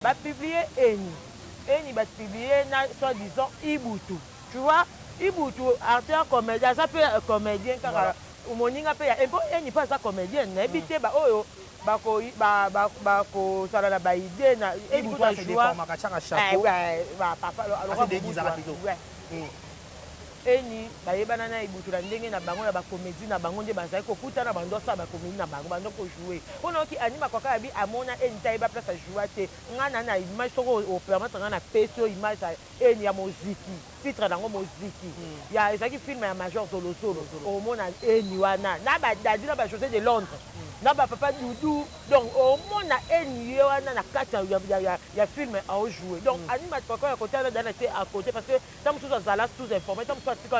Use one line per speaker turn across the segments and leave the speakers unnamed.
va publier Eni. Eni va publier, soi-disant, Ibutu. Tu vois, Ibutu, acteur, comédien, ça peut être comédien, car Moninga peut y avoir. Eni pas ça comédien, n'habite pas. Oh, bako sala na ba idée na
Ibutu a fait des formes à chaque
ouais papa alors Eni bayebana na Ibutu la ndenge na bango na ba comédie na bango nde bazali kokuta na bando sa ba comédie na bango bando ko jouer ono ki anima kwa ka bi amona Eni taiba place à jouer te ngana na image soko au permettre ngana peso image Eni ya muziki titre nango muziki ya ezaki film ya Major Solo au mona Eni wana na ba dadi na ba José de Londres na ba papa Doudou donc au mona Eni wana na kata ya film à jouer donc anima kwa ka côté na dana te à côté parce que tant tout ça là sous informé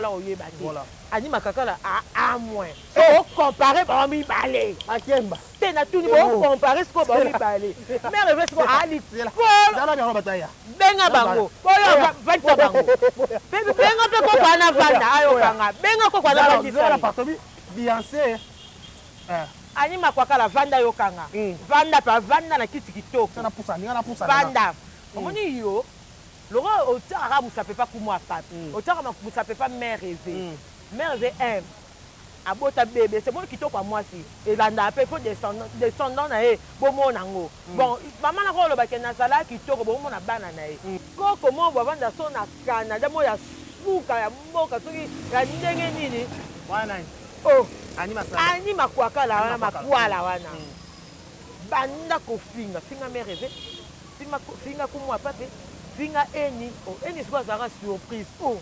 là voilà anima kakala à moins on comparer par mi balé akemba tena tout ni on comparer ce ko ba mi balé mais le reste ko ali
zala na bataya
benga bango boyo vata bango benga pe ko bana vanda ayo kanga benga ko bana vanda
zala partout Beyoncé
anima kwa kala vanda yo kanga vanda pa vanda na kiti kitoko
na pusa
vanda omoni yo Laurent, autant arabe, ça peut pas pour moi, papa. Autant arabe, ça peut pas mère rêver. Mère rêver aime. Abota bébé, c'est moi qui t'ouvre moi si. Et là, on a fait descendant na bon mon ango. Bon, maman na ko lo bakena sala qui t'ouvre bon mon abana na Ko comment on va vendre son na Canada, moi ya suka ya mboka soki ya ndenge nini?
Wana.
Oh,
anima
kwa kala wana makwala wana. Banda ko finga mère rêver. Finga ko moi papa. Finga Eni, Eni soit ça surprise. Oh,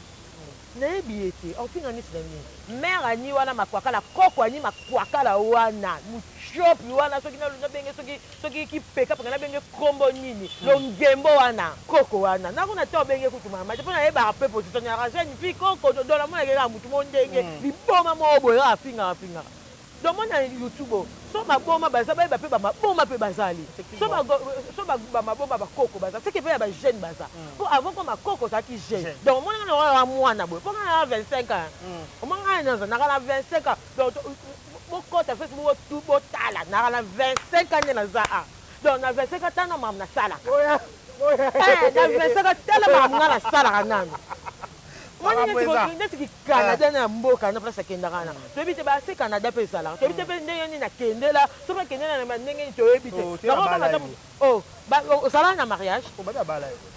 n'est biété. On finga ni c'est mère ani wana makwaka la koko ani makwaka la wana. Muchop wana soki na luna benge soki ki peka parce na benge kombo nini. Longembo wana koko wana. Na kuna to benge kutuma. Ma je na eba pe position ya raje ni fi koko do la mona ngela mutu mondenge. Li boma mo boyo finga. Donc moi na YouTube so maboma bazaba ba pe ba maboma pe bazali so ba maboma ba koko bazali c'est que pe ba jeune baza pour avant comme koko ça qui jeune donc moi na mwana boy pour na 25 ans au moins na 25 ans donc mon compte Facebook tout botala na 25 ans na za donc na 25 ans tano mam na sala na 25 ans tellement mam na sala nani moi je suis Canada na mboka na place kenda kana to bite ba se Canada pe sala to bite pe ndenge na kende la so ba kende na ndenge to bite oh ba sala na mariage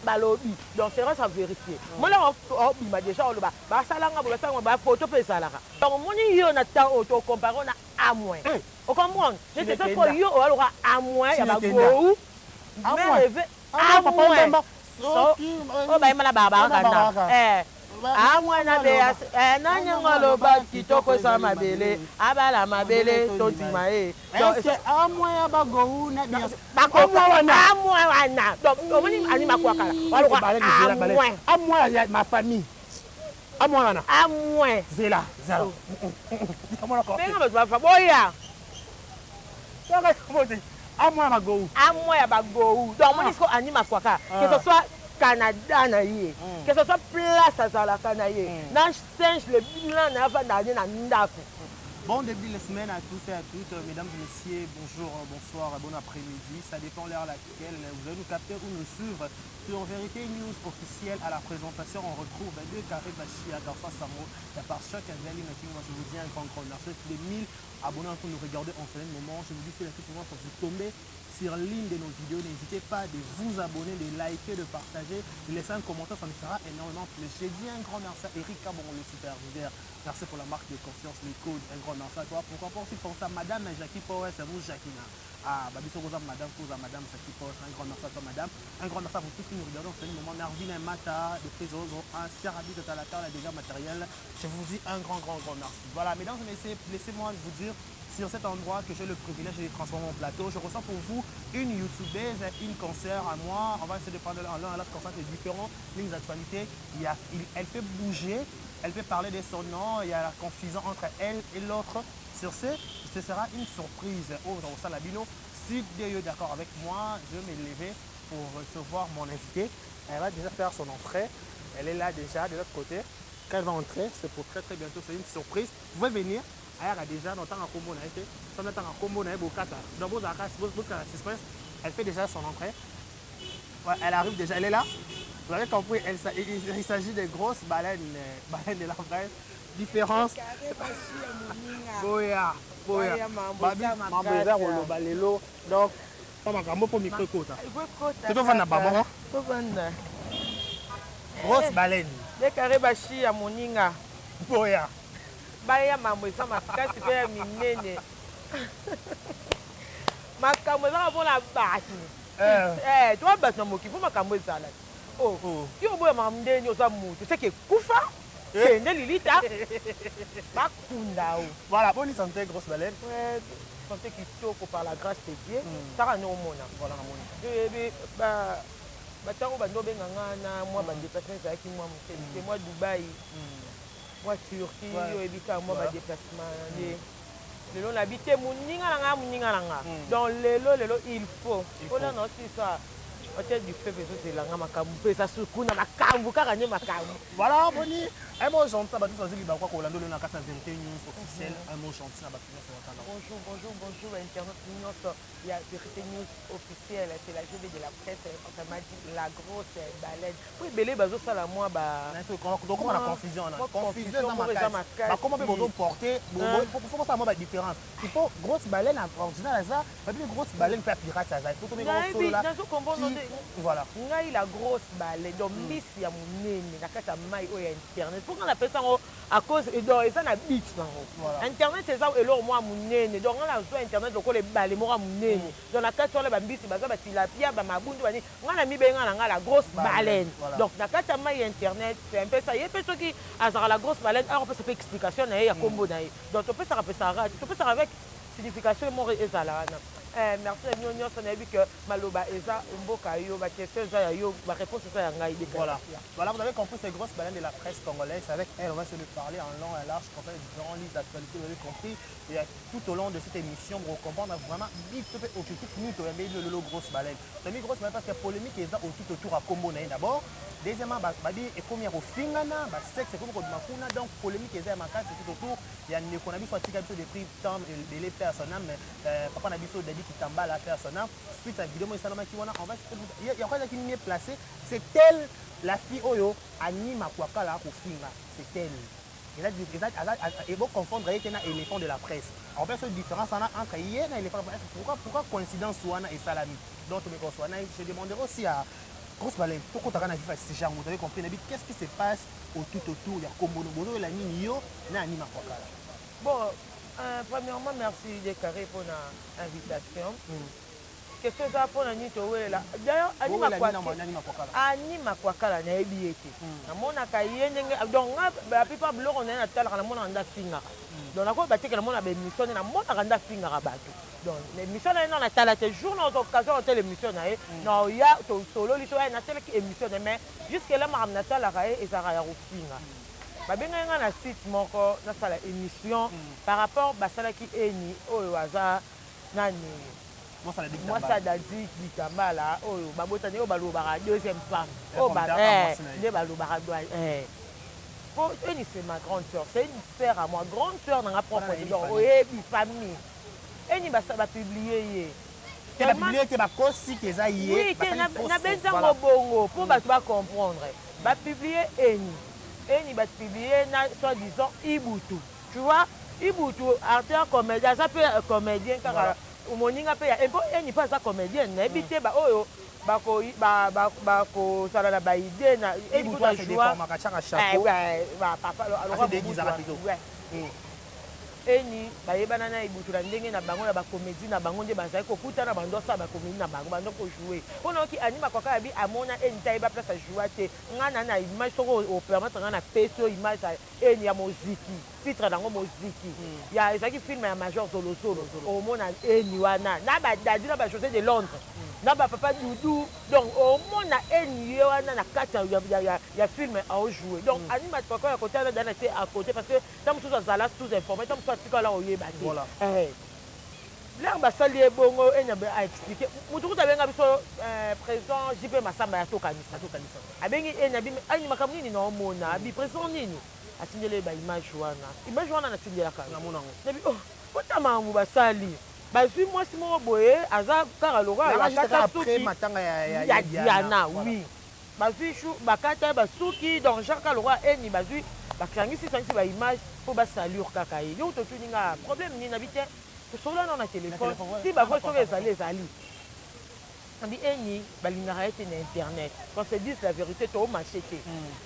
ba lobi donc c'est ça vérifier moi là on bima déjà on ba sala nga ba photo pe sala donc moi yo na ta auto comparer na à moins on comprend c'est ça pour yo alors à moins ya ba go mais levé à moins oh ba mala baba kana amwana beya nanyangolo ba kitoko sa mabele abala mabele tontima
donc amwa ba go na
amwa wana donc omoni anima kwa kala walo
amwa ya ma famille amwa wana
amwa
zela
amwa ko benga ba fa boya
donc comment dire amwa ma go
amwa ya ba go donc omoni ko anima kwa kala que ce soit Canada na ye que ce soit place à Zalaka na ye na singe le bilan na va na ndako.
Bon début de semaine à tous et à toutes, mesdames et messieurs, bonjour, bonsoir, bon après-midi, ça dépend l'heure à laquelle vous allez nous capter ou nous suivre sur Vérité News officielle. À la présentation, on retrouve deux carrés Bachi à Garfa Samo, la part choc à Zali Naki. Moi je vous dis un grand merci, tous les 1000 abonnés pour nous regarder en ce moment. Je vous dis que la pour moi, quand vous tombez sur l'une de nos vidéos, n'hésitez pas de vous abonner, de liker, de partager, de laisser un commentaire, ça me fera énormément plaisir. J'ai dit un grand merci à Eric Cabon, le superviseur. Merci pour la marque de confiance, les codes. Un grand merci à toi. Pourquoi pas aussi penser à Madame Jackie Powers, c'est vous Jacquina. Ah, Babiso Rosa, Madame Jackie Powers. Un grand merci à toi, Madame. Un grand merci à vous tous qui nous regardez en ce moment. Mervin et Mata, de Trésor, un Sierrabi de Talata, la dégâts matériels. Je vous dis un grand merci. Voilà, mesdames et messieurs, laissez-moi vous dire sur cet endroit que j'ai le privilège de les transformer en plateau. Je ressens pour vous une youtubeuse, une concert à moi. On va essayer de prendre l'un à l'autre concert de différentes lignes d'actualité. Elle fait bouger, elle fait parler de son nom. Il y a la confusion entre elle et l'autre. Sur ce sera une surprise. Oh, dans Salabino, si Dieu est d'accord avec moi, je vais me lever pour recevoir mon invité. Elle va déjà faire son entrée. Elle est là déjà de l'autre côté. Quand elle va entrer, c'est pour très bientôt. C'est une surprise. Vous pouvez venir. Déjà dans le temps à combo na été ça met en combo na bokata dans vos arcas suspense elle fait déjà son entrée Ouais, elle arrive déjà, elle est là. Vous avez compris, il s'agit de grosses baleines, baleines de la presse. Différence. Boya, boya. Babi, mambo eza koloba lelo. Donc, pas makambo pour micro kota. C'est toi vanda baba. Grosse baleine.
Les carrés bachi à moninga.
Boya.
Baya mambo eza makasi pe ya minene. Makambo eza pour la basi. Toi basi na moki, faut makambo ezala. Oh, qui au bout makambo ndeni oza mutu, c'est que kufa. C'est une lilita. Bakunda.
Voilà, bonne santé grosse baleine.
Ouais, santé qui toko par la grâce de Dieu. Ça va nous mona. Voilà na mona. Bah tango bando benganga na moi ba déplacement ça qui moi c'est moi Dubaï. Moi Turquie, yo ebika moi ba déplacement. Lelo na bité muninga langa. Donc lelo il faut. On a aussi ça. Hôtel du feu c'est la makambu ça sukuna makambu kaka nye makambu.
Voilà boni. Un mot gentil ça va tous dire ba quoi Orlando na kata vérité news officielle. Un mot gentil na ba
bonjour internet news. Il y a vérité news officielle, c'est la journée de la presse ça m'a dit la grosse baleine. Oui belé bazo sala moi ba
donc on a confusion dans ma case. Bah comment peut-on porter faut ça moi ba différence. Il faut grosse baleine en original ça, pas une grosse baleine pas pirate ça. Il faut tomber dans solo là. Voilà.
Ngai la grosse baleine donc miss ya munene na kata mai o ya internet. Pourquoi on appelle ça à cause et ça na bit là. Internet c'est ça et alors moi munene. Donc on a besoin internet donc les balles moi munene. Donc na kata la bambisi baza ba tilapia ba mabundu bani. On a mis benga na la grosse baleine. Donc na kata mai internet c'est un peu ça. Il y a personne qui a la grosse baleine. Alors on peut se faire explication na ya combo na. Donc on peut ça rappeler ça. Tu peux ça avec signification mo ezala na. Merci à nous, on a vu que Maloba Eza, Mboka Yo, ma question Yo, ma réponse est à Ngaï.
Voilà. Voilà, vous avez compris ces grosses baleines de la presse congolaise. Avec elle, on va se le parler en long et large, qu'on fait différents livres d'actualité, vous avez compris. Et tout au long de cette émission, vous comprendre vraiment vite objectif, nous, tu as le grosse baleine. Tu as mis grosse baleine parce que la polémique est tout autour à Combo d'abord. Deuxièmement, et comme il y a au Fingana, sexe, comme au Makuna, donc polémique est ma case, c'est tout autour. Il y a une économie, soit des prix temps et les personnes, mais papa n'a pas dit qui t'emballe la personne. Suite à la vidéo, il y a quoi qui est mieux placé, c'est elle, la fille Oyo, anime à Kwakala au Finga, c'est elle. Et vous confondre avec un éléphant de la presse. On fait cette différence entre hier et l'éléphant de la presse. Pourquoi coïncidence Souana et Salami? Donc, je demanderai aussi à grosse baleine, pourquoi tu as vu ce genre, vous avez compris, qu'est-ce qui se passe autour, il y a Kombono, il y a Nino, il y a Anima Kwakala.
Bon, premièrement, merci de Carré pour l'invitation. Question ça pour la nuit là. D'ailleurs, Anima Kwakala na ebiete. Na mona kayende donc la plupart blog on est na tala na mona anda finga. Donc na ko bateka na mona ba émission na mona kanda finga ka bato. Donc l'émission na na tala te jour na occasion de l'émission na na ya to solo li to na tele ki émission mais jusque là ma na tala ka et ça ya finga. Ba benga nga na site moko na sala émission par rapport ba sala ki eni oyo waza nani moi ça dit Bitambala oyo babotani oyo balobaka deuxième femme oyo ba nde balobaka pour une c'est ma grande sœur, c'est une sœur à moi, grande sœur dans ma propre donc oyebi famille eni ba publier ye
tu vas publier que ba kosi que ça y est
oui na benza bongo pour ba tu vas comprendre ba publier eni ba publier na soit disant Ibutu tu vois Ibutu acteur comédien ça peut comédien car moninga pe ya empo eni pas ça comédien na ebité ba oyo bako sala na ba idée na
Ibutu a des formes à chaque
papa alors eni bayebana na Ibutu na ndenge na bango na ba comédie na bango nde bazali kokuta na bando sa ba comédie na bango bando ko jouer mpona ki Anima Kwakala bi amona eni tayi ba place à jouer te ngana na image soko au permettre ngana peso image eni ya moziki titre nango moziki ya ezaki film ya Major Zolo au mona eni wana na ba dadi na ba José de Londres na ba papa Doudou donc au mona eni wana na kati ya film à jouer donc Anima Kwakala côté na dana te à côté parce que tant tout ça là sous informé tant tout là oyeba
voilà
l'air basali bongo enya a expliquer mutuku tabenga biso président JP Masamba ya tokanisa abengi enya bi Anima makamuni ni na omona bi président nini atindele ba image wana na tindela kana
na monango
nabi oh otama mu basali bazwi mwasi moko boye aza kaka lokola
après matanga
ya Diana oui bazwi bakata basuki donc jaka lokola eni bazwi bakangisi sangisi ba image po basalure kaka ye yo totuninga problème ni na bite tosola na téléphone si bavoi soki ezali andi eni balingaka ete na internet qu'on se dise la vérité tomarché te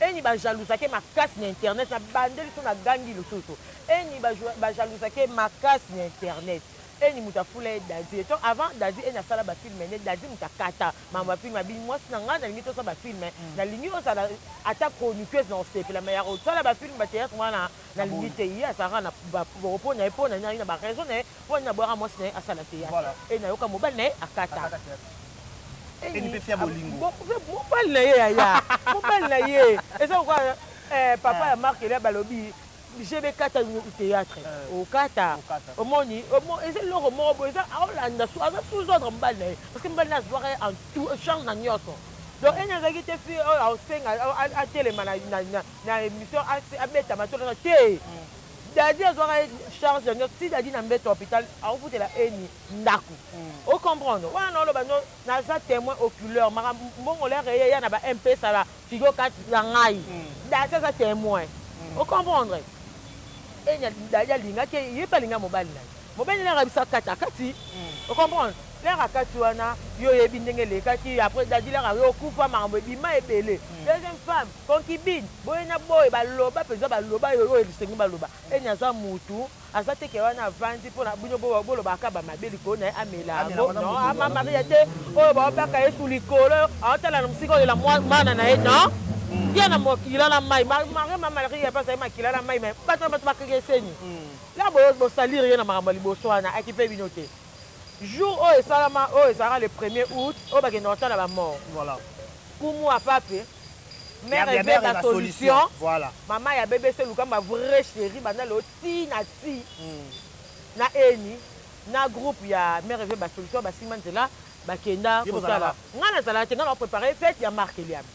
eni bajalousake makasi na internet na bandeli so na gangi lisusu eni bajalousake makasi na internet eni moto afula ye dadi eto avant dadi eni asala bafilme ene dadi moto akata mambo bafilme abi mwasi na ngai nalingi tosala bafilme nalingi osala ata chroniqueuse na osepela me ya kosala bafilme bateatre wana nalingi te ye asalaka na repos na ye mpo na nani na baraison na ye mpo na bwaka mwasi na ye asala teatre e nayoka mobali na ye akata mobali na ye yaya mobali na ye eza koka papa ya marke ele balobi je vais kata théâtre au kata omoni eza eloko moko boye eza aolanda aza sous ordre mobali na ye parce que mobali na azwaka en tout change na nyonso donc eni azalaki te fi oyo aosenga atelema na émission abetama tolona te dadi azwaka charge ya nyonso ti dadi na mbeto hôpital aofutela eni ndako ocomprendre wana naoloba no naza témoin oculaire maka mbongo lere ye ya na ba mp sala figo kati na ngai dadi aza témoin ocomprendre dadi alingaki ye mpe alinga mobali na ye mobali lere abisa kati akati ocomprendre lere akati wana yo oyebi ndenge elekaki après dadi lere yo okufa makambo ebima ebele deuxième femme concubine boye na boye baloba mpenza baloba oyo esengi baloba eni aza mutu aza teke wana avandi mpona bino bolobaka bamabe likolo na ye amela yango non amamaria te oyo baobaka ye su likolo aotala na mosika oyela mwana na ye non ye na mokila na mai marie mamarie mpasa ye makila na mai me bato bato bakeke eseni la bosalire ye na makambo ya liboso wana akipe bino te jour oyo esalama oyo ezalaka le 1er août oyo bakende kotala bamort kumu apape mère eve basolution mama ya bbc lukamba vrai chéri banda leo ti na ti na eni na groupe ya mère eve basolution basima nzela bakenda kotala ngai nazalaka te ngai na préparé fete ya marke eliami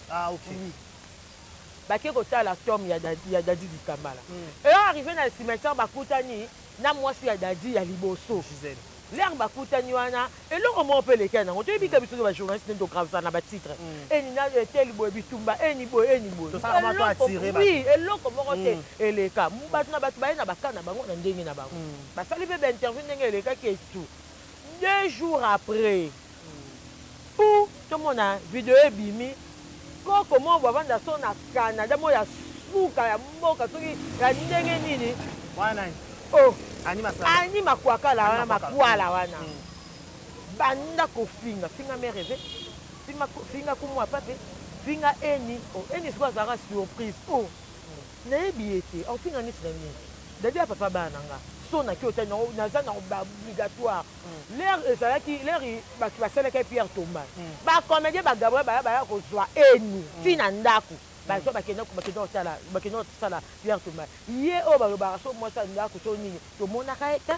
bake kotala tome ya dadi dikambala eyo arrivé na cimetière bakutani na mwasi ya dadi ya liboso lere bakutani wana eloko moko mpe eleka nango toyebika biso bajournaliste nde togravisa na batitre eni na eteli boye bitumba eni boye oui eloko moko te eleka bato na bato baye na baka na bango na ndenge na bango basali mpe bainterview ndenge elekaki etu 2 jours après pou tomona video ebimi koko moko bavanda so na Canada mo ya suka ya mboka soki ya ndenge nini ani makwakala wana makwala wana banda kofinga finga mereve finga kumwa pape finga eni eni siko azalaka surprise nayebi ete ofinga nisi na nini dadi ya papa bana nanga so naki ota naza na obligatoire lere ezalaki lere basalaki Pierre Tomba bacomédien bagabriel baya kozwa eni ntina ndako bazo bakenda kosala Pierre Tomba ye oyo balobaka so mwasi ndako so nini tomonaka ete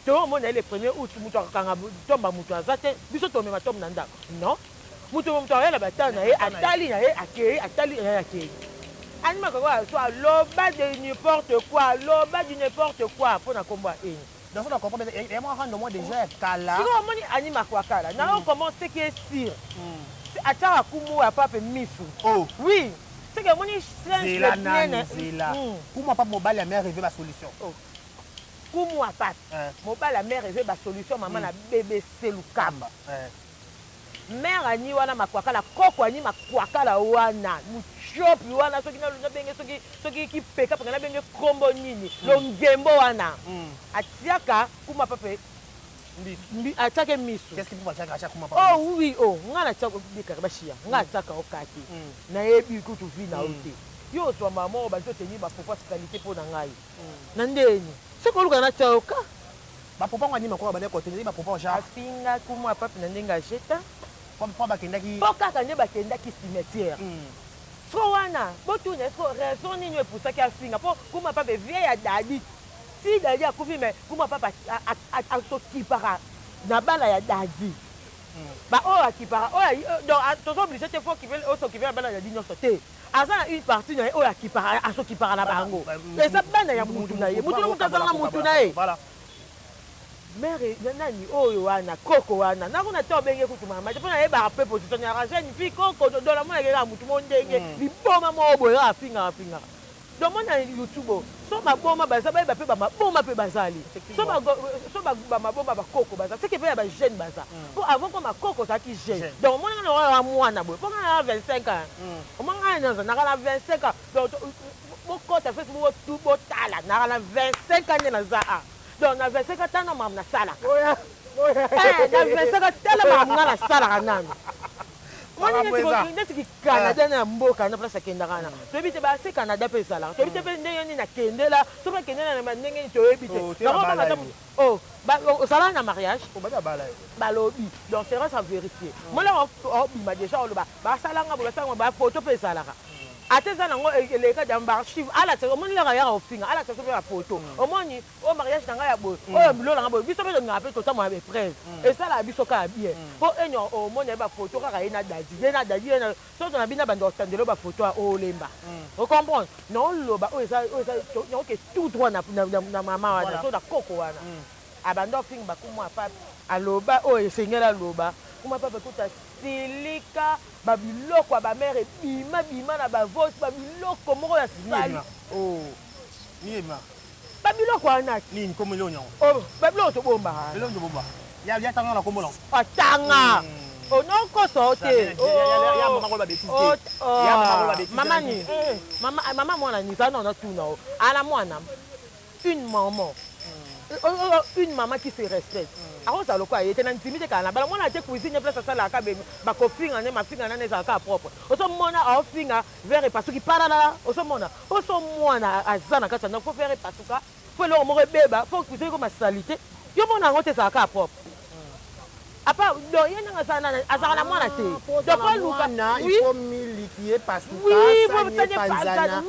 tomona le 1er août moto akakanga tomba moto aza te biso tomema tombe na ndako non moto ayala batana na ye atali na ye akei atali na ye akei anima quoi soit loba de n'importe quoi loba du n'importe quoi pour na komba eni
donc on comprend et moi rendre moi déjà kala
si on moni anima quoi kala na on commence ce qui est sûr atara kumu ya pape mifu oui c'est que moni
c'est la nana kumu pas mobile la mère rêver la solution
kumu ya pape mobile la mère rêver la solution maman na BBC Lukamba mère ani wana makwakala koko ani makwakala wana muchopi wana soki na benge soki kipeka panga na benge kombo nini longembo wana atiaka kuma pape atake miso
qu'est-ce qui peut faire acha kuma pape
oui ngana tsaka bika bashia ngana tsaka okati na yebi kutu vi na ote yo so mama ba teni ba pourquoi qualité pour na ngai na ndeni c'est ko luka na tsaka
ba papa ngani makwa ba ne ko teni ba papa ja
afinga kuma pape na ndenga jeta
Pourquoi bakendaki
kaka nde bakendaki cimetière so wana botuna so raison nini epusaki afinga mpo kuma papa vie ya dadi si dadi akufi me kuma papa asokipaka na bala ya dadi baoyo akipaka oyo donc tozoblige te fo osokipe na bala ya dadi nyonso te aza na une partie na ye oyo akipaka asokipaka na bango eza bana ya mutu na ye mutu na mutu azala na mutu na ye mère nani oyo wana koko wana nakona to benge kutu mama je pona yeba pe position ya jeune fille koko do la mona ngela mutu mondenge liboma mo boyo afinga donc mona YouTube so maboma baza ba pe ba maboma pe bazali so ba maboma ba koko baza c'est que pe ba jeune baza pour avant comme koko ça qui jeune donc mona na mwana boyo pona na 25 ans mona na 25 ans donc mon compte Facebook tout botala na 25 ans na za donc na 25 ans tano mam na sala na 25 ans tala mam na sala nani moni neti Canada na mboka na place kenda kana to bite ba se Canada pe sala to bite pe ndenge na kendela so ba kendela na ndenge to bite oh ba sala na mariage ba lobi donc c'est ça vérifier moi là on bima déjà on ba sala nga ba photo pe sala ateza nango eleka dans archive ala te omoni la ya ofinga ala te so la photo omoni o mariage nanga ya boy o mbilo nanga boy biso be ngape to tamo ya presse et ça la biso ka bien po enyo omoni ba photo kaka ina daji na so to na bina bando tandelo ba photo o lemba o comprendre non loba o ça que tout droit na mama wana so da koko wana abando finga ba kumwa pa aloba o esengela loba kuma papa kuta silika babiloko ba mère bima na ba vote babiloko moko ya sali oh
niema
babiloko anaki
nini comme lonyo
oh babiloko to bomba
ya tanga na kombola
atanga oh non ko sote
ya mama ko ba bêtise ya mama ko ba bêtise
mama ni mama mwana ni ça non tout non ala mwana une maman qui se respecte alors ça le quoi il était dans intimité kana bala mona te cuisine place ça la ka ba kofinga ne mafinga na neza ka propre oso mona ofinga vers parce qu'il para là oso mona oso mona azana ka tsana faut faire parce que faut le mo beba faut cuisiner comme salité yo mona ngote ça ka propre apa do yena ngasana azana na mona te
donc Luka il faut miliquer parce que
oui faut tenir panzana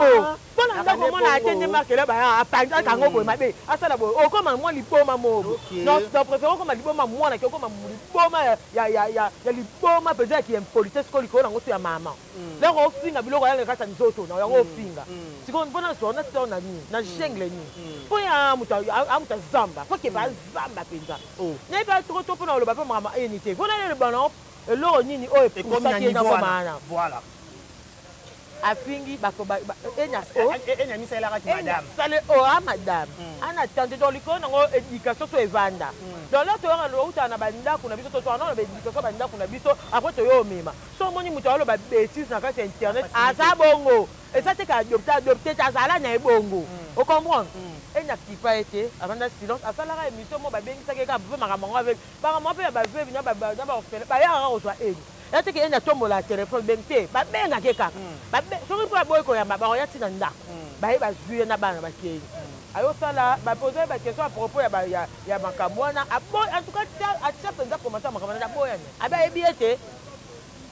oh bona ndako mona atende marquer ba apanga kango boy mabe asala boy o koma moi liboma mo non je préfère comme liboma moi na comme liboma ya liboma peut-être qui est politesse ko liko na ngoto ya mama là on finga biloko ya kata nzoto na yango finga siko bona so na so na ni na jengle ni po ya muta zamba po ke ba zamba penza ne ba to pona lo ba pa mama unité bona le ballon lo nini o e comme ça qui na komana
voilà
afingi bako
enya misela ka madame
sale madame ana tante dans l'icône ngo éducation so evanda dans là to nga lo uta na banda kuna biso to na éducation banda kuna biso après to yo mema so moni muto lo ba bêtise na ka internet asa bongo et ça te ka adopter ta sala na bongo o comprendre enya kipa été avanda silence asala ka émission mo ba bengisa ke ka ba makamango avec ba mo pe ba ve bina ba ba ya ka o so et que enya tombola téléphone bengte ba benga ke ka ba so ko boy ko ya ba ya tina nda ba ba zuye na bana ba kei ayo sala ba poser ba question à propos ya makamwana en tout cas a chef nda commencer makamwana da boya ne aba ebiete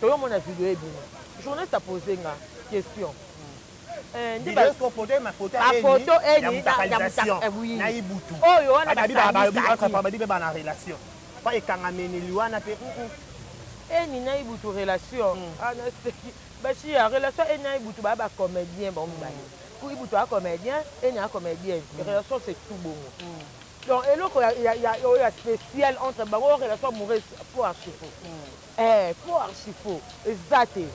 to yo mona vidéo ebina journaliste a posé nga question
ma photo eni na ibutu
oyo wana
ba di ba na relation pas ekangameni liwana pe
eni na ibutu relation ana bashi ya relation eni na ibutu ba comédien bon ba ku ibutu a comédien eni a comédien relation c'est tout bon donc eloko ya spécial entre bango relation amoureuse pour archifo pour archifo exacte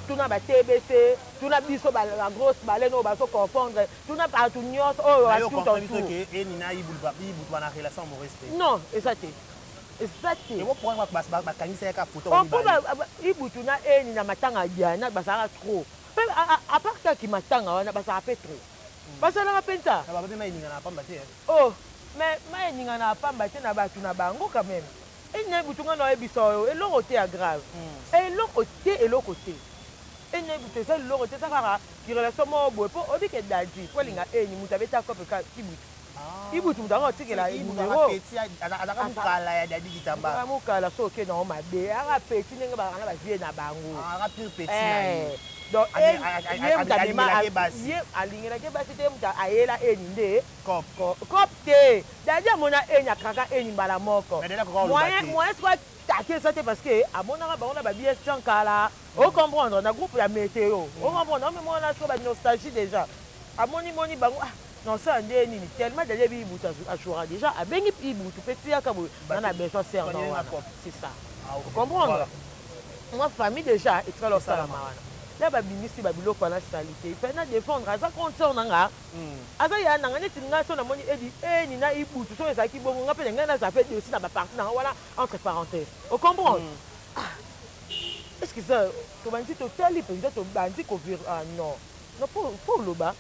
tuna ba TBC tuna biso ba la grosse baleine o ba so confondre tuna pa tout nyos o a tout en tout
eni na ibutu na relation amoureuse
non exacte exacte
et pourquoi ba kanisa ka photo
on peut ibutu na eni na matanga diana basara trop à part ça qui matanga wana basara pe trop basala ka penta
ba ba mai ninga na pamba te
oh mais mai ninga na pamba te na batu na bango quand même eni na ibutu ngana ebiso eloko te grave eloko te eni na ibutu ça eloko te ça kaka ki relation mo boy po obi ke daji po linga eni muta beta kope ka ibutu ibutu mutanga tikela numéro
azaka mukala ya dadi kitamba
mukala so ke no mabe aka petit ndenge ba kana ba vie na bango
aka pure petit
donc ye alingela ke basi te muta ayela eni nde cop te dadi amona eni akaka eni mbala moko moyen soit taquer ça parce que amona ba on ba bien sankala o comprendre na groupe ya météo o comprendre mais moi on a so ba nostalgie déjà amoni bango non ça ndé nini tellement d'aller bibutu ashura déjà abengi bibutu petit aka bo na besoin serre non c'est ça comprendre moi famille déjà et très lo sala mawana là babimisi babiloko na salité il fait na défendre aza concert nanga aza ya nanga neti nga so na moni edi ni na ibutu so ezaki bongo nga pe nga na za fait aussi na ba partie nanga voilà entre parenthèses on comprend est-ce que ça to bandi to tali peut-être to bandi ko vir non non pour le bas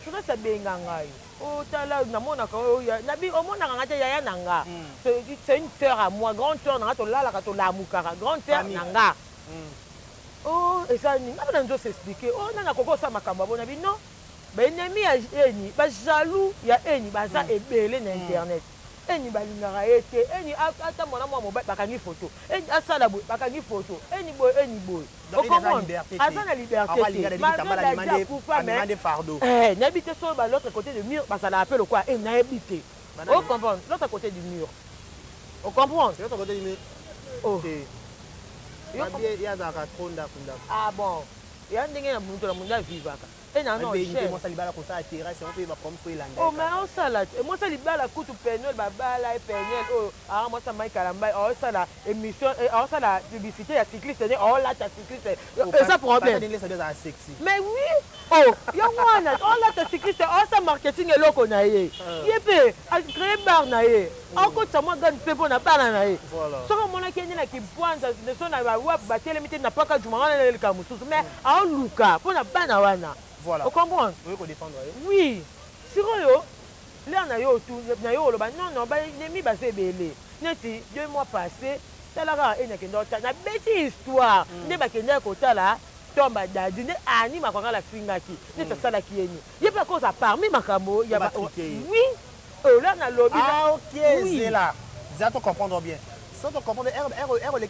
je ne sais bien ngai oh tala na mona ko ya na bi o mona nga te ya nanga c'est une sœur à moi grande sœur nanga to lala ka to la mukara grande sœur nanga oh et ça ni nga nzo s'expliquer oh nana koko sa makamba bona bi non ba ennemi ya eni ba jaloux ya eni ba za ebele na internet eni balingaka ete eni ata mwana mwa mobile bakangi photo eni asala boye bakangi photo eni boye aza na liberté nayebi te so ba l'autre côté du mur basala appel au quoi e nayebi te o comprendre l'autre côté du mur o comprendre
l'autre côté du mur
oh ah bon ya ndenge na muntu na munda vivaka et non non
moi ça libala ko ça terrasse on peut ba comme faut ilanda
oh mais on ça là moi ça libala kutu penel ba bala et penel oh ah moi ça mai kalamba oh ça la émission oh ça la publicité ya cycliste ne oh là ta cycliste et ça problème
ça doit être sexy
mais oui oh ya mwana oh là ta cycliste oh ça marketing eloko na ye yepé a créer bar na ye encore ça moi gagne pepo na bana na ye so ko mona kenye na kibwanza de so na ba wa ba telemite na paka jumanga na le kamususu mais a luka po na bana wana.
Voilà.
Vous comprenez?
Oui, qu'on défendre.
Oui. Si vous là, non, l'ennemi va se belé. Neti 2 mois passés, ça la une qui n'a belle histoire. Ne ba kenya kota là, tombe dadi ne anima kwa la fingaki. Ne ça la qui est ni. Il y a pas cause à parmi makamo, il y a pas oui. Oh là na lobby.
Ah OK, c'est là. Vous allez comprendre bien. Sans comprendre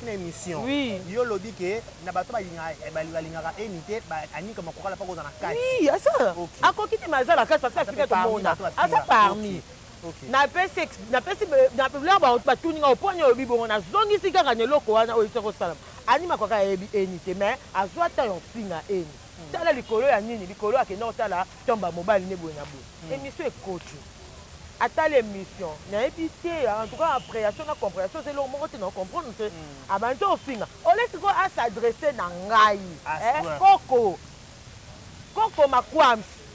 une émission.
Oui.
Yo lobby que na bato ba lingaka enité ba ani comme quoi la pas dans la carte.
Oui, à ça. À quoi quitter mazala la carte parce que c'est tout le monde. À ça parmi. Na pesi na pebla ba tuninga oponyo bibo na zongi sika kaneloko wana o itoko sala. Anima kwa ebi enité mais azwa ta yo finga eni. Tala likolo ya nini likolo akenda otala tomba mobile ne boye na boye. Émission ekoti. À l'émission, n'habité en tout cas appréhension la compréhension c'est l'homme qui non comprendre c'est avant au fin on laisse quoi à s'adresser na ngai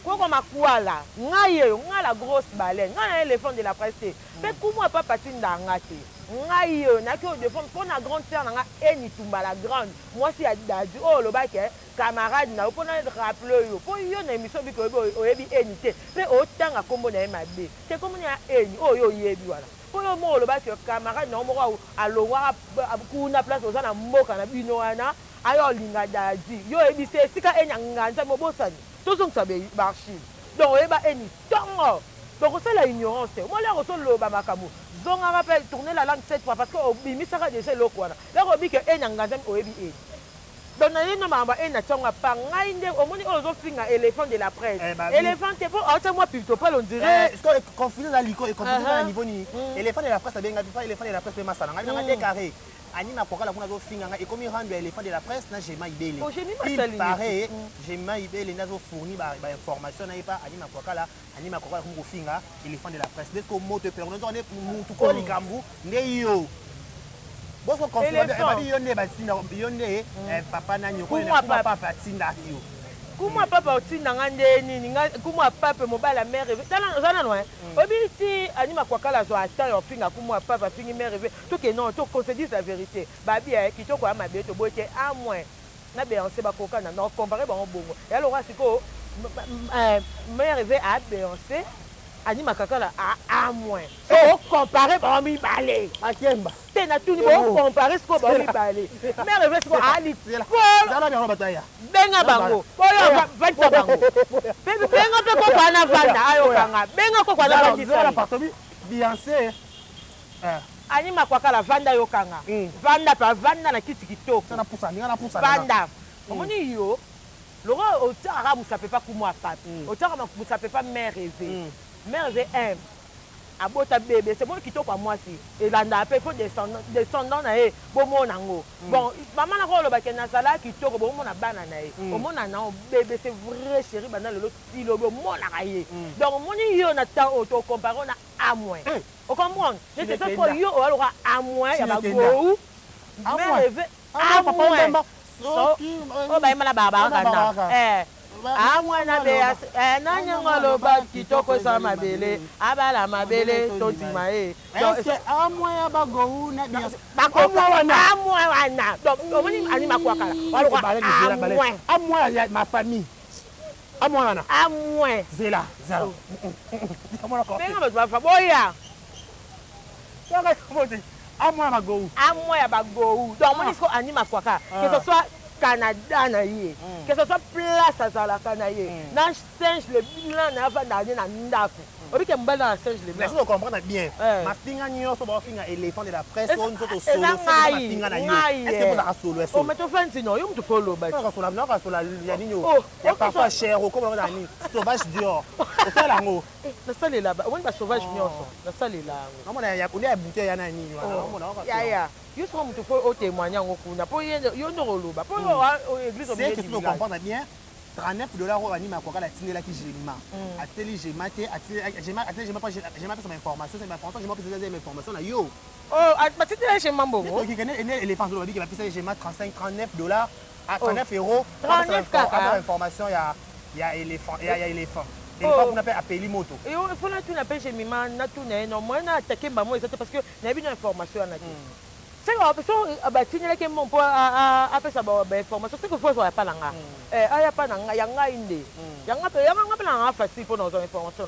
Coco makwala ngai la grosse baleine ngai l'éléphant de la presse mais comment pas partir ngate ngai na ki au défendre pour na grande sœur nga eni tumba la grande moi si adadi oh le bac camarade na pour na rappeler yo pour yo na émission bi ko oyebi enité mais otanga kombo na mabe c'est comme na eni oh yo yebi wala pour le mo le bac camarade na mo alongwa kuna place ozana mboka na bino wana ayo linga dadi yo ebi c'est sika enyanga nza mo bosani tozong sabe marché donc oyeba eni tongo donc c'est la ignorance moi là reçoit le bamakamu zonga rappelle tourner la langue 7 fois parce que obimi saka déjà lokwana là obi que enyanga nza oyebi e donc na yena mamba ena tonga pa ngai nde omoni ozo finga éléphant de la presse éléphant te pour autre moi plutôt pas on dirait
est-ce que confusion à liko et confusion à niveau ni éléphant de la presse benga pas éléphant de la presse masala ngai na décarré anima kokala kuna zo finga ngai et comme rendre éléphant de la presse na jema ibele il paraît jema ibele nazo fournir ba information na pas anima kokala kuma finga éléphant de la presse dès que mot te permet on est mutu ko likambu ndeyo boso confusion ba di yonde ba tinda yonde papa na nyoko na papa tinda yo
kuma papa otinda ngande nini kuma papa mobile mère zana no obiti anima kwa kala zo ata yo finga kuma papa fingi mère to que non to qu'on se dise la vérité babi kitoko ya mabe to bote à moins na Beyoncé ba koka na comparer ba bongo ya lora siko mère à Beyoncé anima kakala à moins so comparer ba mi balé akemba te na tuni bo comparer ce ko ba mi balé mère ce ko ali
zala bien bataya
benga bango oyo vanta bango benga pe ko bana vanda ayo kanga benga ko bana vanda
partout Beyoncé
anima kwa kala vanda yo kanga vanda pa vanda na kiti kitoko
na pusa
vanda omoni yo loro otara musa pe pas kumwa pape otara musa pe pas mère rêver mère rêver abota bébé c'est moi qui topa moi si et là na peu faut descendant na e bomo nango bon maman na ko lo ba kena sala ki toko bomo na bana na e omona na bébé c'est vrai chéri bana le si lo bomo na kaye donc moni yo na ta auto comparé na à moins o comprendre c'est ça faut yo o alors à moins ya ba go mais rêver à moins o ba mala baba kana amwana be na nyangolo ba kitoko sa mabele abala mabele totima
est-ce amwa ba go na bien
amwa wana donc omoni ani makwakala walo
amwa ya ma famille amwa wana
amwa
zela zero amwa ko
benga ba fa boya
yaka moti amwa ba go
amwa ya ba go donc omoni ko ani makwaka que ce soit Canada na ye que ce soit place à la Canada na singe le bilan na va na ndako obi ke mbala singe le bilan
mais vous comprenez bien ma finga nyo so ba finga éléphant de la presse on so to solo ma finga na yo est-ce que vous la solo
o meto fancy no yo mtu follow ba
ka solo na ka solo ya ninyo ya parfois cher au comme na ni sauvage dior o ça la ngo
na sale là on ba sauvage nyoso na sale là
na mona ya kunia bouteille ya na ni wana mona ka
ya yo so mtu fo o témoigner ngokuna po yo ndo loba po église
c'est que tu peux comprendre bien $39 au anima quoi la tine là qui j'ai ma ateli j'ai maté j'ai pas son information c'est ma information j'ai pas plus des informations là yo
oh ma tine là chez mambo
qui connaît éléphant sur le dit que la piste j'ai ma $35-39 à €39 information il y a éléphant éléphant on appelle appeli moto
et on faut na tu n'appelle chez mima na tout non moi na attaquer maman c'est parce que n'a bien information na c'est la personne abatini que mon poids a fait sa information c'est que faut soit pas langa aya pas nanga yanga inde yanga pe na facile pour nos informations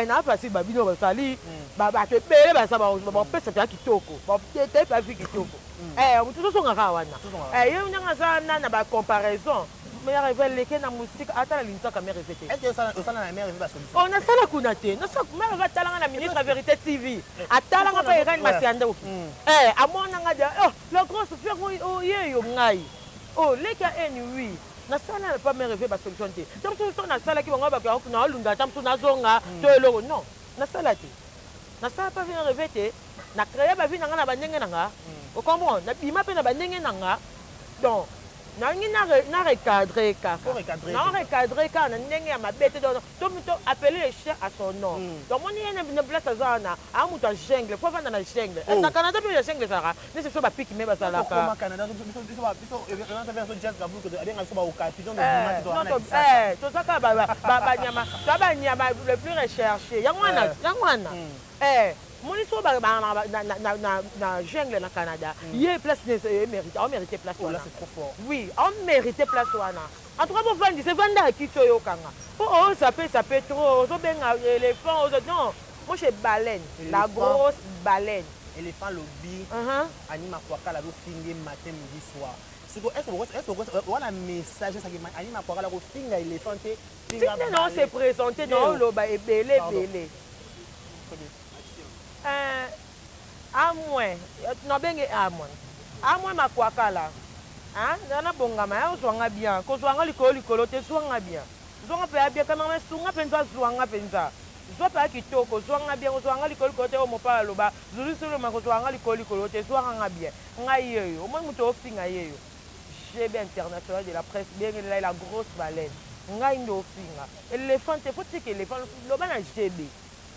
na facile ba bino ba sali ba te pele ba sa ba pesa ta kitoko ba te pas vu kitoko on tout so ngaka wana yo nyanga za na ba comparaison mais révèle que na musique ata linta ka me répéter
est-ce que ça na me répéter solution
on a ça la kunate na ça me va talanga na ministre la vérité TV atalanga pa irani masiando amona nga le grand souffrir yo ngai leka oui na ça na pas me répéter solution te tant que na ça la ki ngaba ka na lunda tant que na zonga to eloko non na ça la te na ça pas venir répéter na créer ba vie na nga na bandenge nanga o comprendre na bima pe na bandenge nanga donc na recadrer kaka na recadrer kaka na ndenge ya mabete donc to appeler les chiens à son nom donc moni ne place azana a mutu a jungle faut vendre na jungle na Canada pe ya jungle sara ne se so ba pique me ba sala ka
comment Canada biso version jazz ka vous que bien so ba au capitaine de
dimanche to to saka ba nyama le plus recherché yangwana Moni so ba na jungle na Canada yé place mérité place
là c'est trop fort
oui on mérité place wana en tout cas pour vendre c'est vendre à qui to yo kanga ça peut trop so benga éléphant non moi c'est baleine la grosse baleine
éléphant lobby anima kwa kala go finge matin midi soir est-ce que on a message ça qui anima kwa kala go finga éléphant
non c'est présenté non lo ba belé à moins non bengi à moins makwakala na bongama ya zwanga bien ko zwanga likolo te zwanga bien zwanga pe bien kana na sunga penza zwanga penza zwa pa kitoko zwanga bien zwanga likolo te o mopa loba zulu solo mako zwanga likolo te zwanga bien ngai yeyo o mo muto ofinga yeyo GB international de la presse bien la grosse baleine ngai ndo ofinga éléphant te faut que éléphant loba na GB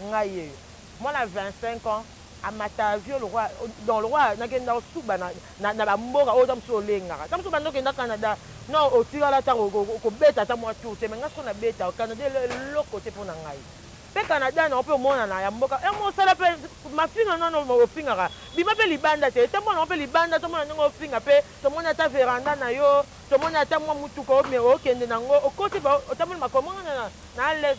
ngai yeyo moi à 25 ans à Matavio le roi dans le roi na kenda suba na ba mboka o tamso lenga tamso bando kenda Canada non o tira la ta ko beta ta moi tout te menga so na beta au Canada le côté pour na ngai pe Canada na on peut mona na ya mboka e mo sala pe ma finga non mo finga ka bi ma pe libanda te mo na pe libanda to mona ngo finga pe to mona ta veranda na yo to mona ta mo mutu ko me o kende na ngo o côté ba o ta mo komona na les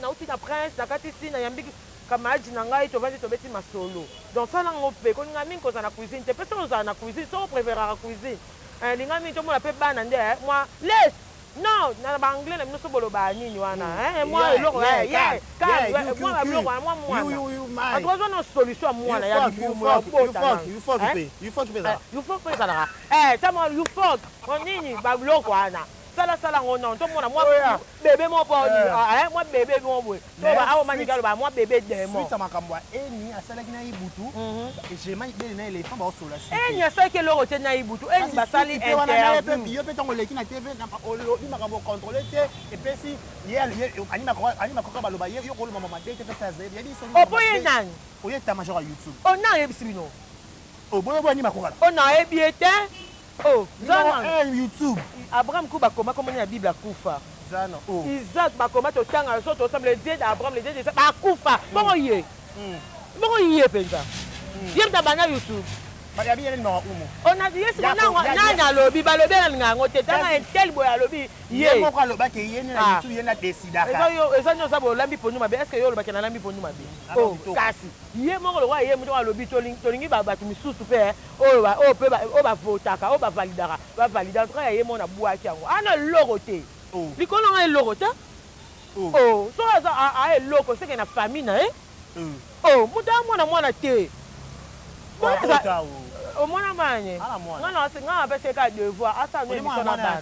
na uti na prince na katisi na yambiki kamaji na ngai to vandi to beti masolo donc ça nango pe ko ngami ko na cuisine te pe so na cuisine so préférer la cuisine lingami to mo la pe bana nde moi laisse non na ba anglais na mino bolo ba nini wana moi lo moi moi moi no solution moi na ya
you fuck ça
ça mo you fuck on nini ba lo wana sala ngo non to mona moi bébé mon pas moi bébé mon boy to ba awo manika ba moi bébé démon
suite makambo eni asalaki na ibutu et j'ai mani bele na éléphant ba sola si
eni asaki loko te na ibutu eni basali interview
yo pe tongo leki na TV na olobi makambo contrôler te et puis si anima koka baloba yo ko lo mama date pe ça zé yebi so
opoye nani
oye ta major YouTube
ona yebisi bino
boye anima koka
ona ebiete oh
zana YouTube
Abraham kuba koma comme na Bible akufa
zana oh
Isaac bakoma to tanga so to semble Dieu d'Abraham le Dieu d'Isaac akufa bongo ye penza yemta bana YouTube
ya bien no umu
ona yesi nanya lobi balobi na ngango te tanga intel boya lobi
ye moko aloba ke ye na YouTube ye na decidaka
eza nyo sabo lambi ponu mabe est-ce que yo loba ke na lambi ponu mabe oh kasi ye moko lo wa ye muto alobi tolingi babatu misusu pe o pe o ba votaka o ba validaka ba valida tra ye mona buaki yango ana loko te likolo nga loko te oh so aza a loko c'est que na famille na oh muta mwana te o mwana manye nga pese ka devoir asa no emission na bana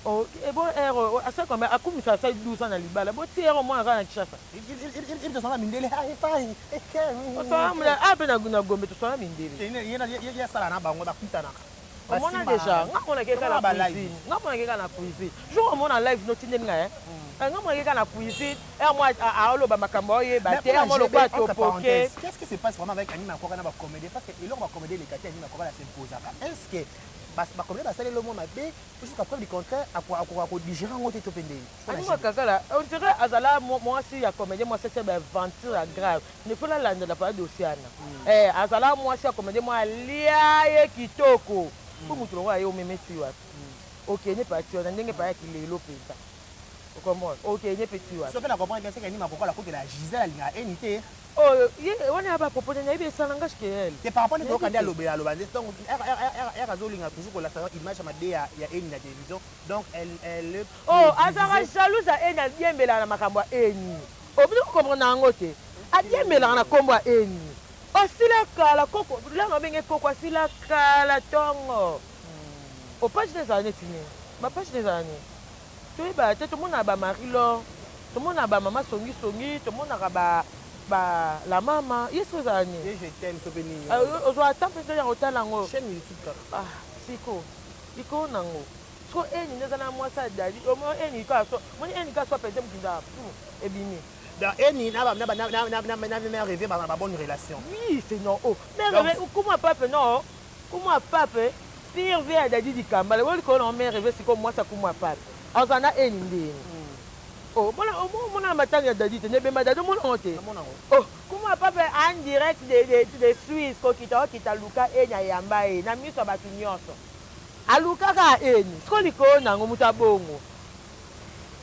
oh ebo ero asa comme akumisa sa 12 na libala bo ti ero mwana kana Kinshasa
il te sona mindele hai fai e kemi
o so amula apena guna gombe to sona mindele
ye sala na bango ba kutana
o mona déjà nga mona ke kana cuisine nga mona ke kana cuisine jour mona live no tinde nga nga mona ke kana cuisine et moi a oloba makambo ye ba te mo lo kwa to poke
qu'est-ce qui se passe vraiment avec Anima Koka na ba comédie parce que il va comédie les quartiers Anima Koka la s'imposer est-ce que ba comédie ba sale le monde mabe jusqu'à preuve du contraire à ko digérer ngote to pende
Anima Koka là on dirait azala moi si ya comédie moi c'est aventure grave ne faut la lande la parole d'Océane azala moi si ya comédie moi lia ye kitoko pour mutu wa yo memeti wa OK ne pas tu on ndenge pa ya kilelo pesa comment OK ne petit wa
so pe na comprendre bien c'est qu'Anima Koka la côté la Gisèle nga enité
oh on a pas proposé na bien ça langage que elle
c'est par rapport à ko kanda lobela lobande donc elle azolinga toujours ko la sa image ma ya eni na télévision donc elle
oh azara jalouse a eni yembela na makambo eni obili ko comprendre ngote a yembela na kombo eni osila kala koko la mabenge koko asila kala tongo au page des années tini ma page des années tu ba te tout monde a ba marilo tout monde a ba mama songi tout monde a ba la maman yeso zani
et je t'aime so beni
ozo attend peut-être ya hotel ngo
chaîne YouTube
ah siko iko nango so eni neza na mwasa dadi o mo eni ka so mo eni ka so peut-être mkinda ebimi
dans eni na mère rêver ba bonne relation
oui c'est non oh mais comment papa non comment papa pire vie dadi di kambale woli ko non mère rêver c'est comme moi ça comment papa ozana eni ndeni oh mona matanga dadi te ne bemba dadi mona ote oh comment papa en direct de Suisse ko kita luka enya yamba na miso batu nyonso aluka ka eni ko liko nango muta bongo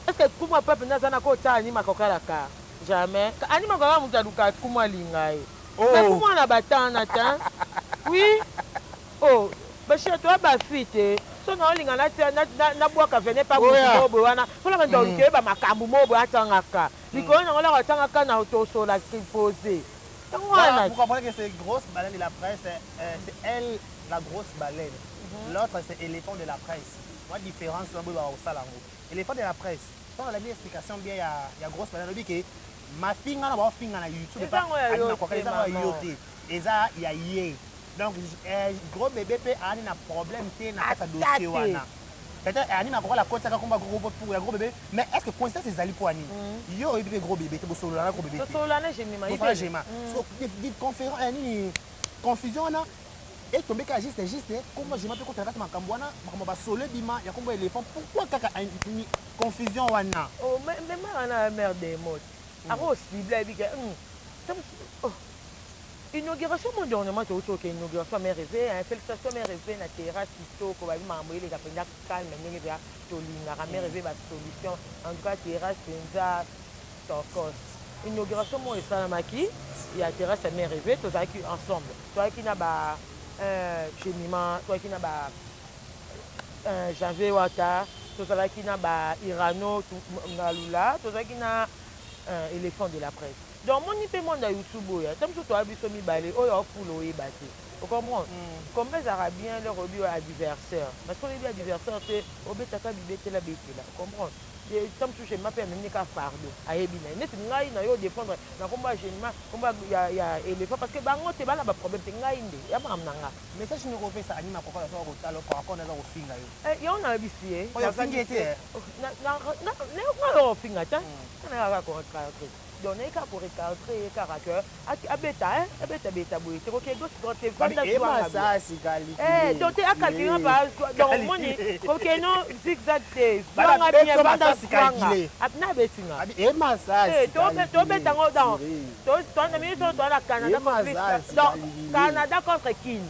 est-ce que comment papa nazana ko tani makokala ka jamais anima kwa muta luka kuma lingai mais comment na batana ta oui oh bashia toi ba fite so na olinga na bwaka vene pa mobo wana so la ndo ke ba makambu mobo atangaka likolo na ngola atangaka na autosola supposé
vous comprenez que c'est grosse baleine de la presse c'est elle la grosse baleine l'autre c'est éléphant de la presse moi différence on ba osalango éléphant de la presse on a la explication bien il y a grosse baleine que ma finga na ba finga na YouTube pas Anima Koka eza yote eza ya ye donc gros bébé peut avoir un problème na kata dossier wana peut-être Anima Koka la côte ça comme pour gros bébé mais est-ce que coïncidence c'est ali pour ani yo bébé gros bébé te bosolo na gros bébé
bosolo na jemima
il jema so dit conférence ani confusion na et tomber ka juste comment je m'appelle contre la makambo wana makambo ba solo bima ya kombo éléphant pourquoi kaka confusion wana
oh mais na mère des mots aro cible bi que inauguration mondialement tu as une inauguration mais rêvé félicitations mais rêvé na terrasse kitoko ba mamboye les kapenda calme ndenge ya tolinga mais rêvé ba solution en tout cas terrasse penza tokos inauguration mo esalamaki ya terrasse mais rêvé to zaki ensemble to zaki na ba chemima to zaki na ba Javé Wata to zaki na ba Irano ngalula to zaki na éléphant de la presse donc moni mpe monde ya YouTube oyo ata mosusu toya biso mibale oyo ofula oyeba te ocomprendre combien ezalaka bien leur obi oyo adversaire parce que oyebi adversaire te obetaka bibetela betela ocomprendre tam mosusu ema mpe amemi ka fardo ayebi na ye neti ngai na yo défendre na kombo ya géniment kombo ya éléphant parce que bango te bana baproblème te ngai nde ya makambo na nga
message nini okopesa anima kokola so kotala par rapport naza kofinga yo
yo nayebisi ye
oyo ofingi ete
nayo ofinga ta nayaka korecadre donc nayeka korecadre ye kaka ke abeta boye te koke gauche droite donc te akalkile donc omoni koke no zigzag te zwanga bien banda zwanga apena abetinga tobetango dans minute oyo toana canada donc canada contre kine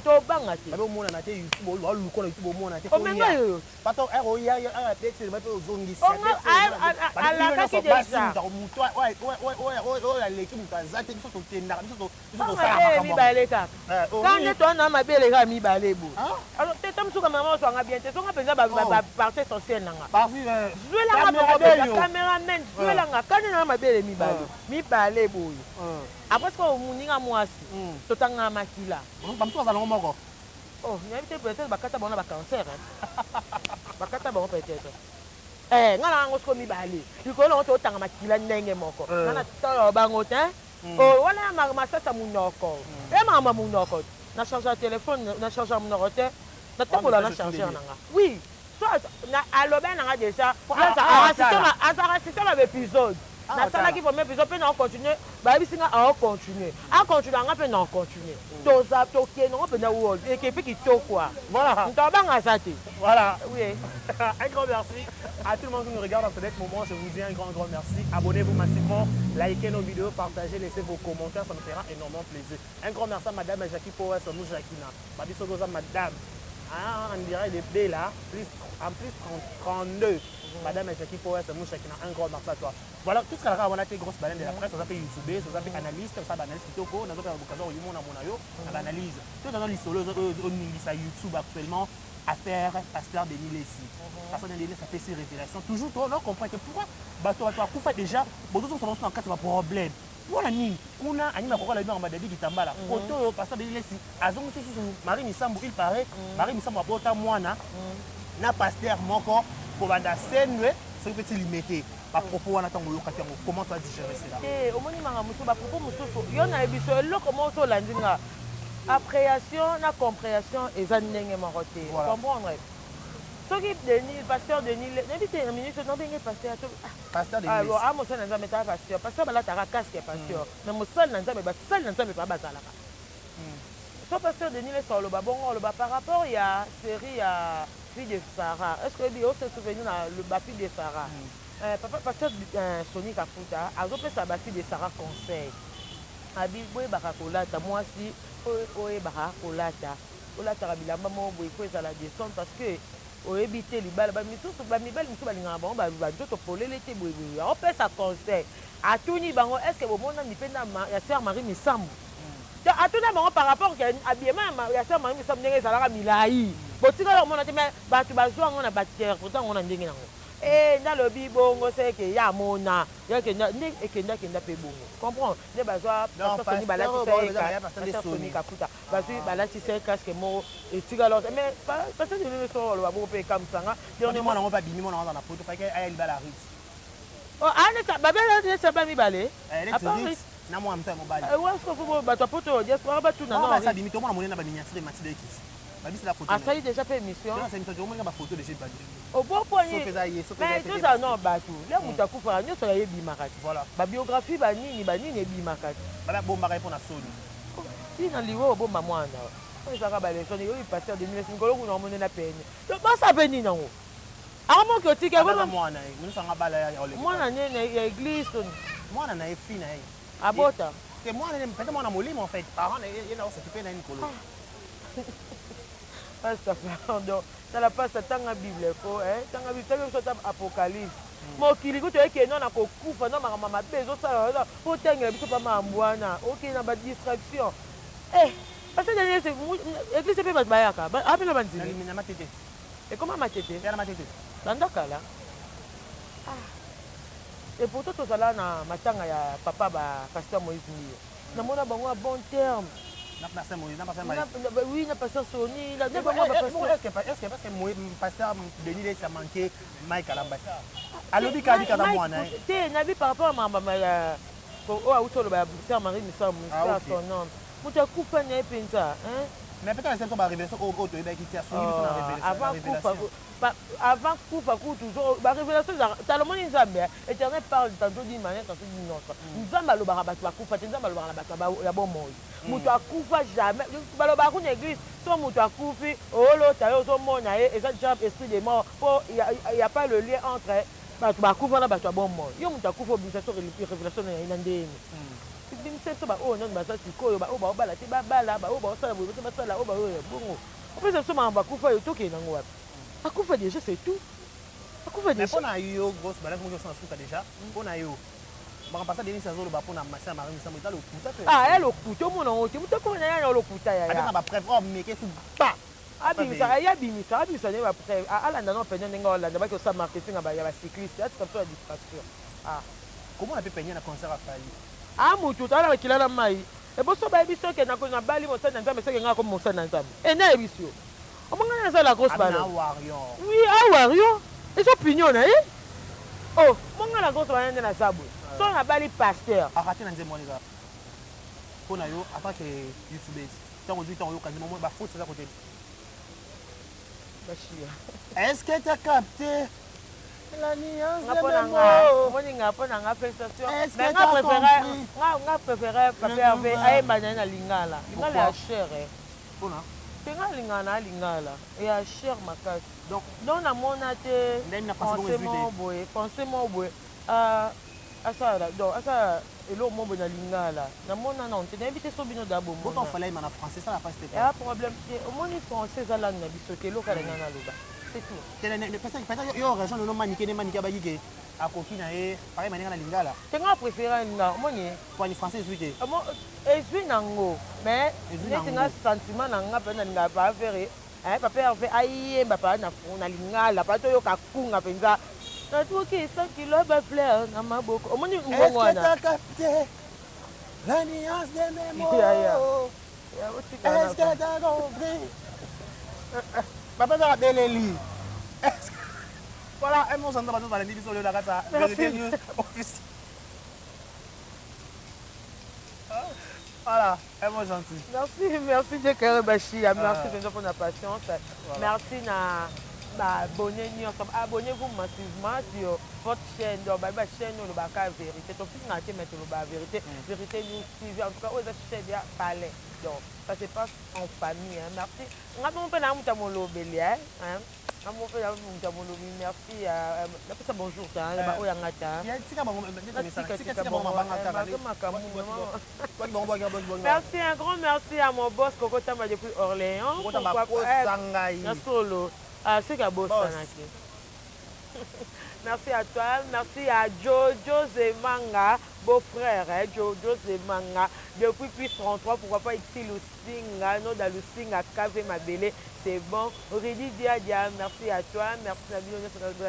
tobanga te
omona te youtube olukola youtube omona te
omenga yoyo
pato oya apetele mape ozongisa
alakaki deja
oyo aleki moto aza te biso totendaka biso
mibale kaka kande toana mabele kaka mibale boye alors te tamosuka mama oswanga bien te songa mpenza baparte essentiel nanga zwelanga cameraman zwelanga kande nanga mabele mibale boye après ce que moninga mwasi totangaka makila
bamosuku azalongo moko
nayebi te peut-être bakata bango na bacancer bakata bango peut-être nga na yango siko mibale likolo yango totanga makila ndenge moko nga na tolo bango te wana ya masasa munoko emama munoko na change ya telefone na change ya munoko te natambola na changer nanga oui so alobe nanga déjà azaka assistant na baépisode nasalaki premier épisode mpe naocontinue bayebisinga aocontinue acontinue anga mpe naocontinue tokie nango mpenza wol ekepi kitokwa ntobanga za te
voilà
oui
un grand merci à tout le monde qui nous regarde dans ce moment. Je vous dis un grand merci. Abonnez-vous massivement, likez nos vidéos, partagez, laissez vos commentaires, ça me fera énormément plaisir. Un grand merci à Madame Jackie Powers, nous Jacquina. Babisogoza Madame. On dirait des B là, en plus 32. Madame Jackie Powers, nous Jacquina. Un grand merci à toi. Voilà, tout ce qu'on a été grosse baleine de la presse, on a fait YouTube, on a fait analyste, on a fait analyse kitoko, on a fait analyse. Tout dans les solos, on a YouTube actuellement. Affaire Pasteur Denis Lessi. Pasteur Denis Lessi a fait ses révélations. Toujours, on comprend que pourquoi bateau a fait déjà, beaucoup de choses sont en cas de problème. Voilà, on a animé à la vie en Madadi qui t'emballa. Auto, Pasteur Denis Lessi, à Zong, Marie Missambo, il paraît, Marie Missambo a porté moana, n'a Pasteur Moko, pour la scène, ce que tu limité. À propos, on attend comment tu as digéré cela? Au moins, il m'a dit, à propos, il y en a eu, comment tu l'as dit?
Appréhension na compréhension eza ndenge moko te comprendre soki Denis pasteur Denis nayebi te na minute nobenge pasteur mosali na nzambe tala pasteur balataka casque ya pasteur mais mosali na nzambe basali na nzambe pa bazalaka so pasteur Denis lesa oloba bongo oloba par rapport ya série ya fille de Sarah est-ce que obi ose souvenir na bafille de Sarah papa pasteur Sony Kafuta azopesa bafille de Sarah conseil abi boyebaka kolata mwasi oyebaka kolata olataka bilamba moko boye po ezala descente parce que oyebi te libala bamibali mosusu balingaka bango banzoto polele te boyeboye aopesa conseil atuni bango est ce que bomonani mpe ya sœur Marie Misambo atuni bango par rapport ke habillement ya sœur Marie Misambo ndenge ezalaka milai botikala omona te me bato bazwa yango na baterprete yango na ndenge nango nalobi bongo seke ya mona nde ekendakenda mpe bongo comprendre nde bazwa pasoni balatisa kafuta bazwi balatisa casque moko etika lor mais pasoni so oloba bongo mpe ekamwisanga
mwana ngo babimi mwana ngo na poto fake aya libala
rite babelesa bamibale
na mwa msa mobali
wasko bato apoto diaspora batuna
non ça bimi to mwana monena ba miniature matide ekisi babisi la photo
asali déjà fait émission
non c'est émission to mona ba photo de chez Badi
oboponi mais tout ça non bato le mutu akufaka nyonso yebimaka te
voilà
babiographie banini ebimaka te
bala bombaka mpo na soni
tina liwo obomba mwana ezaka balesoni oyo pasteur de milesi ngolo kuna omonena pene basa pe nini nango amoki otike mwana nene ya église toni
mwana na efi na ye
abota
te mwana ne pete mwana molimo en fait parent ye na osekipe na nikolo
pasteur pardon tala pasteur tanga bible ko tanga bible tanga biso ta apocalypse mokili kuto ekeno na kokufa na makambo mabe ezosala po tengela biso pa mambwana okei na badistraction parce que église mpe bato bayaka apena banzima ekoma matete bandakala Et pourtant, tout ça là, na matanga ya papa, pasteur Moïse Mio. Na mona bango à bon terme.
Na pasteur Moïse, na pasteur
Oui, na pasteur Sony.
Est-ce que pasteur Denis ça manqué Mike Alamba? Alobi kadi kana mwana.
Té, na bi par rapport à ma oh, auto le pasteur Marie Missa Moussa son nom. Muta kufa na penza, hein?
Mais peut-être c'est ça révélation au auto qui tient son révélation.
Avant kufa toujours la révélation talomoni nzambe éternel parle tantôt d'une manière tantôt d'une autre. Nzambe alobaka bato bakufa te nzambe alobaka na bato ya bomoi. Mutu akufa jamais balobaka kuna église so mutu akufi olota yo ozomona ye eza déjà esprit de mort po il y a pas le lien entre bato bakufa na bato ya bomoi. Yo mutu akufa obimisa so révélation na ina ndeni. Bimisa ba o non basa sikoyo ba o ba obala te babala ba o ba osala boye basala o ba o bongo. Opesa so ma bakufa yo toke nango wapi. Akufa déjà c'est tout. Akufa déjà.
Mais on a eu grosse balance moi je sens souka déjà. On a eu ba passa Denis Azolo ba pona massa Marie Missa Mouta le kuta.
Ah, elle le kuta mon on te muta ko na ya le kuta ya.
Ata ba preuve oh mais qu'est-ce pas.
Abimisa ya bimisa ne ba preuve. Ala ndana penya ninga Hollande ba ko sa marketing ba ya ba cycliste, c'est comme ça la distraction. Ah.
Comment on peut peigner na concert à Fali?
Ah mutu tala kilala mai. E boso ba biso ke na ko na bali mo sana nzambe seke nga ko mo sana nzambe. E na biso. Omanga na la grosse balle. Oui, ah wario. Et ça pignon eh? Oh, monga la grosse balle na sabu. So na bali pasteur.
Arrêtez na nzembo les gars. Pona yo en tant que YouTuber. Tant on dit tant yo quand moment ba faute ça côté. Est-ce que tu as capté la nuance de mes mots?
Moi nga pona nga prestation.
Mais
nga préféré papa avec ayemba na lingala. Lingala ya cher eh.
Pona
tenga lingana lingala et à cher makasi
donc
na mona te pensez moi boy asa donc asa elo mombo na lingala na mona non te invité so bino dabo mo
pourtant fallait en français ça la passe te
pas problème au moni français za langue na biso te loka na loba c'est tout
peut-être yo région no maniquer ba yike a kokina e pareil manière na lingala
tenga préféré nga moni
pour les français zuité
mo ezui nango mais tenga sentiment na nga pena nga ba faire papa fait aïe papa na lingala pa to yo ka kunga penza na tu ki 100 kilo ba fleur na maboko omoni ngongo wana
est-ce que tu as capté la nuance de mes mots est-ce que tu as compris papa va rappeler lui est-ce que voilà un mot sans dans la division de la casa vérité news officiel voilà un mot gentil
merci de cœur Bachia merci de notre patience merci na abonnez-vous massivement sur votre chaîne donc ma chaîne le baka vérité to fi na te mettre le ba vérité news TV en tout cas aux chaîne ya palais donc ça se passe en famille merci ngato mpe na muta molobeli Amo pe ya molobi merci à ça bonjour ta ba o ya ngata merci un grand merci à mon boss Coco Tamba depuis Orléans solo c'est ka boss sanaki merci à toi merci à Jojo Zemanga beau-frère Jojo Zemanga depuis plus 33 pourquoi pas ici Lusinga non dans Lusinga Kave Mabele c'est bon Aurélie Dia merci à toi merci à Nabino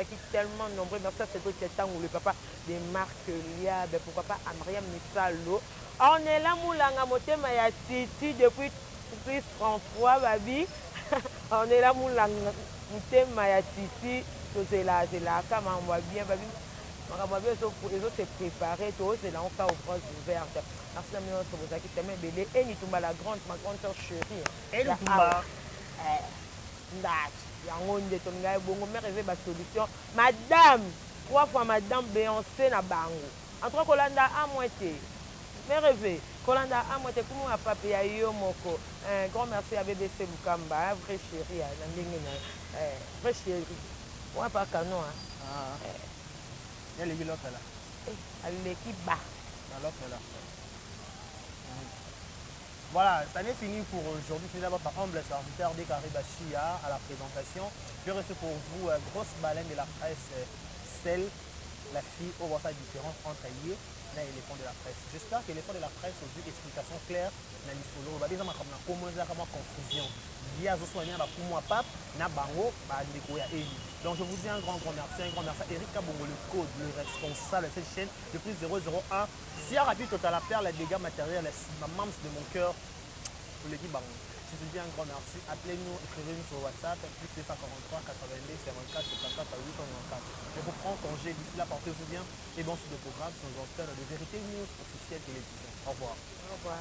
qui tellement nombreux merci à Cédric Tetan ou le papa des marques Liab pourquoi pas à Mariam Missalo on est là moulanga motema ya Titi depuis plus 33 babi on est là moulanga motema ya Titi c'est là comme on voit bien babi on va bien se préparer tout c'est là on fait aux bras ouvertes merci à notre vous qui tellement belé et ni tumba la grande ma grande sœur chérie
et le tumba
yango nde tonga bongo mère rêver ba solution madame 3 fois madame Beyoncé na bango entre kolanda à moitié mère rêver kolanda à moitié pour moi papa ya yo moko un grand merci à BBC Lukamba vrai chérie na ndenge na vrai chérie ouais pas canon
il y a les l'autre là
l'équipe bas
dans l'autre là. Voilà, ça n'est fini pour aujourd'hui. C'est d'abord votre humble serviteur des Caribachia à la présentation. Je reçois pour vous grosse baleine de la presse, celle, la fille, au voir sa différence entre elle na éléphant de la presse. J'espère que l'éléphant de la presse a vu explication claire na lisolo. Ba déjà makamna comment ça comme confusion. Dia zo soigner ba pour moi pape na bango ba ndeko ya Eli. Donc je vous dis un grand merci à Eric Kabongo, le code, le responsable de cette chaîne de plus 001. Si à rapide total à faire les dégâts matériels, ma maman de mon cœur, vous le dis bango. Je vous dis un grand merci. Appelez-nous, écrivez-nous sur WhatsApp, plus 243 82 54 74 894. Je vous prends congé d'ici là, portez-vous bien et bon sur le programme sur l'antenne de Vérité News officielle télévision. Au revoir.
Au revoir.